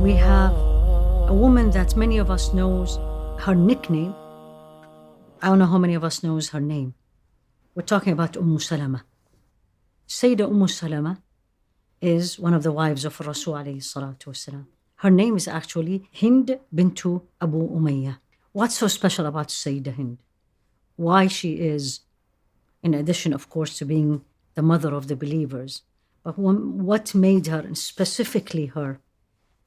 we have a woman that many of us knows her nickname. I don't know how many of us knows her name. We're talking about Salamah. Sayyida Salamah is one of the wives of Rasul alayhi salatu wasalam. Her name is actually Hind bint Abu Umayya. What's so special about Sayyida Hind? Why she is, in addition, of course, to being the mother of the believers, but what made her, and specifically her,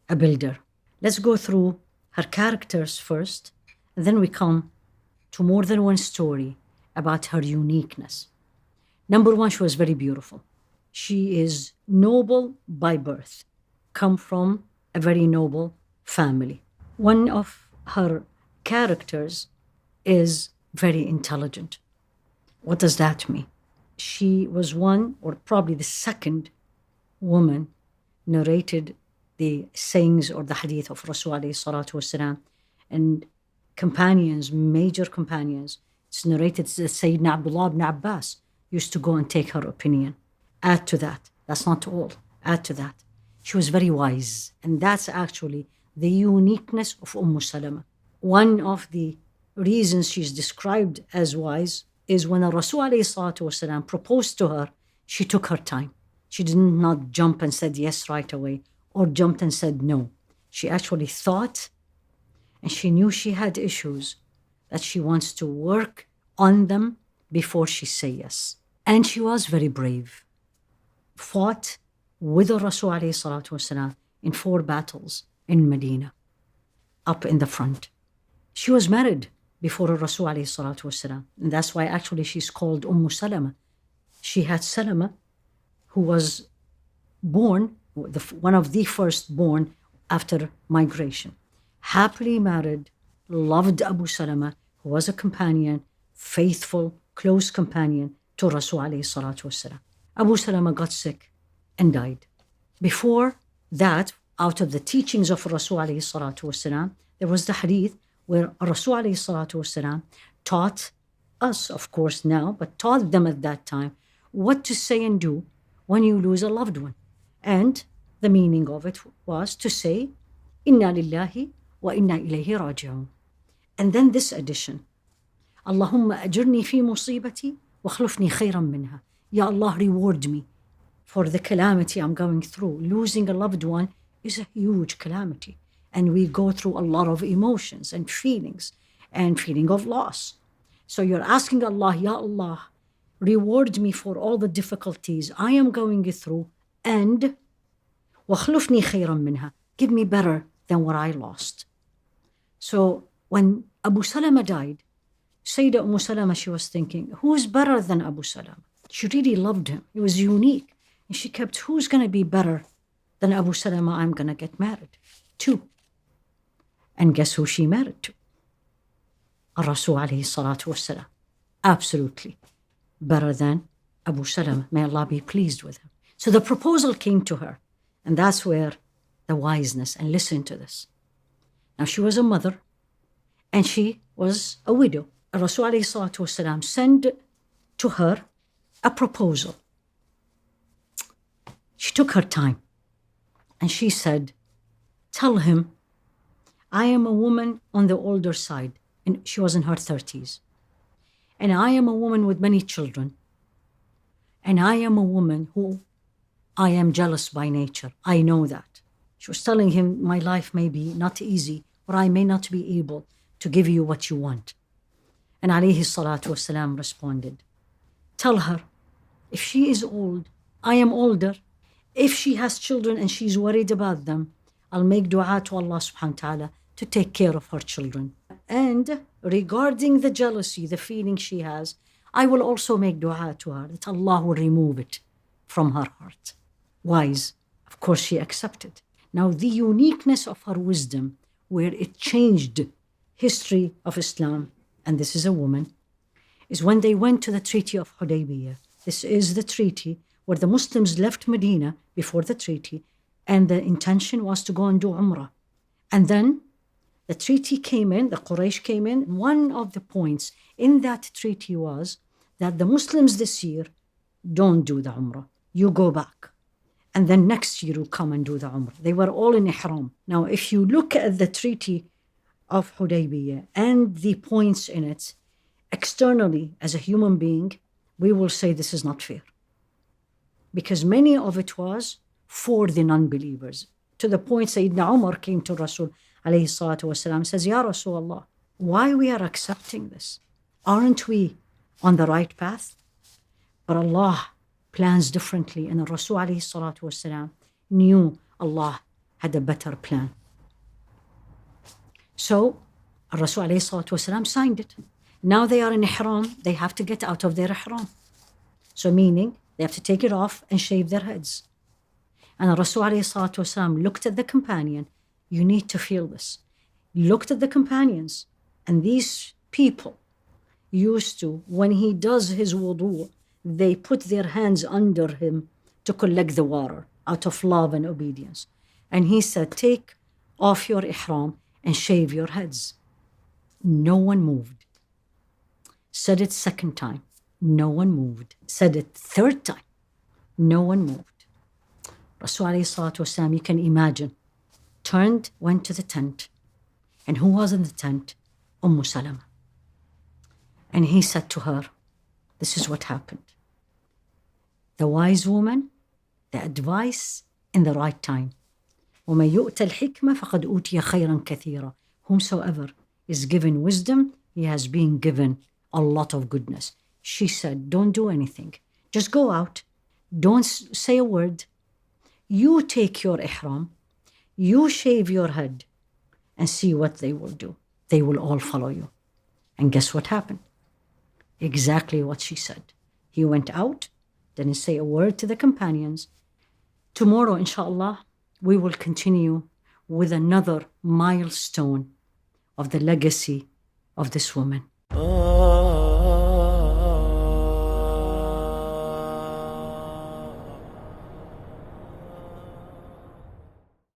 a builder? Let's go through her characters first, and then we come to more than one story about her uniqueness. Number one, she was very beautiful. She is noble by birth, come from a very noble family. One of her characters is very intelligent. What does that mean? She was one, or probably the second woman narrated the sayings or the hadith of Rasul alayhi salatu wasalam, and companions, major companions. It's narrated that Sayyidina Abdullah ibn Abbas used to go and take her opinion. Add to that, that's not all, add to that, she was very wise. And that's actually the uniqueness of Salamah. One of the reasons she's described as wise is when Rasul alayhi salatu wasalam proposed to her, she took her time. She did not jump and said yes right away, or jumped and said no. She actually thought, and she knew she had issues that she wants to work on them before she say yes. And she was very brave. Fought with the Rasul alayhi salatu wasalam in 4 battles in Medina, up in the front. She was married before Rasul alayhi salatu wasalam, and that's why actually she's called Salamah. She had Salama, who was born, one of the first born after migration. Happily married, loved Abu Salamah, who was a companion, faithful, close companion to Rasul alayhi salatu wasalam. Abu Salamah got sick and died. Before that, out of the teachings of Rasul alayhi salatu wasalam, there was the hadith where Rasul alayhi salatu wasalam taught us, of course now, but taught them at that time, what to say and do when you lose a loved one. And the meaning of it was to say, Inna lillahi wa inna ilayhi raji'un. And then this addition, Allahumma ajurni fi musibati wa khlufni khayran minha. Ya Allah, reward me for the calamity I'm going through. Losing a loved one is a huge calamity. And we go through a lot of emotions and feelings and feeling of loss. So you're asking Allah, Ya Allah, reward me for all the difficulties I am going through, and وَخْلُفْنِي خَيْرًا مِنْهَا, give me better than what I lost. So when Abu Salamah died, Sayyida Salamah, she was thinking, who's better than Abu Salamah? She really loved him. He was unique. And she kept, who's going to be better than Abu Salamah? I'm going to get married to. And guess who she married to? Rasul alayhi salatu wasalam. Absolutely better than Abu Salamah. May Allah be pleased with him. So the proposal came to her. And that's where the wiseness, and listen to this. Now she was a mother and she was a widow. Rasul alayhi salatu wasalam sent to her a proposal. She took her time and she said, tell him I am a woman on the older side, and she was in her 30s. And I am a woman with many children. And I am a woman who I am jealous by nature. I know that. She was telling him, my life may be not easy, or I may not be able to give you what you want. And alayhi salatu wasalam responded, tell her, if she is old, I am older. If she has children and she's worried about them, I'll make dua to Allah subhanahu wa ta'ala to take care of her children. And regarding the jealousy, the feeling she has, I will also make dua to her that Allah will remove it from her heart. Wise. Of course, she accepted. Now, the uniqueness of her wisdom, where it changed history of Islam, and this is a woman, is when they went to the Treaty of Hudaybiyyah. This is the treaty where the Muslims left Medina before the treaty, and the intention was to go and do Umrah. And then the treaty came in, the Quraysh came in. One of the points in that treaty was that the Muslims this year don't do the Umrah. You go back. And then next year we'll come and do the Umrah. They were all in Ihram. Now, if you look at the Treaty of Hudaybiyyah and the points in it, externally, as a human being, we will say this is not fair. Because many of it was for the non-believers. To the point Sayyidina Umar came to Rasul alayhi salatu wasalam, says, Ya Rasulullah, why we are accepting this? Aren't we on the right path? But Allah plans differently, and Rasul alayhi salatu wasalam knew Allah had a better plan. So Rasul alayhi salatu wasalam signed it. Now they are in Ihram, they have to get out of their Ihram. So meaning, they have to take it off and shave their heads. And Rasul alayhi salatu wasalam looked at the companion. You need to feel this. Looked at the companions, and these people used to, when he does his wudu, they put their hands under him to collect the water out of love and obedience. And he said, take off your ihram and shave your heads. No one moved. Said it second time. No one moved. Said it third time. No one moved. Rasul alayhi salatu wasalam, you can imagine, turned, went to the tent. And who was in the tent? Salamah. And he said to her, this is what happened. The wise woman, the advice in the right time. وَمَن يُؤْتَ الْحِكْمَةَ فَقَدْ أُوتِيَ خَيْرًا كَثِيرًا. Whomsoever is given wisdom, he has been given a lot of goodness. She said, don't do anything. Just go out. Don't say a word. You take your ihram. You shave your head and see what they will do. They will all follow you. And guess what happened? Exactly what she said. He went out, didn't say a word to the companions. Tomorrow, inshallah, we will continue with another milestone of the legacy of this woman.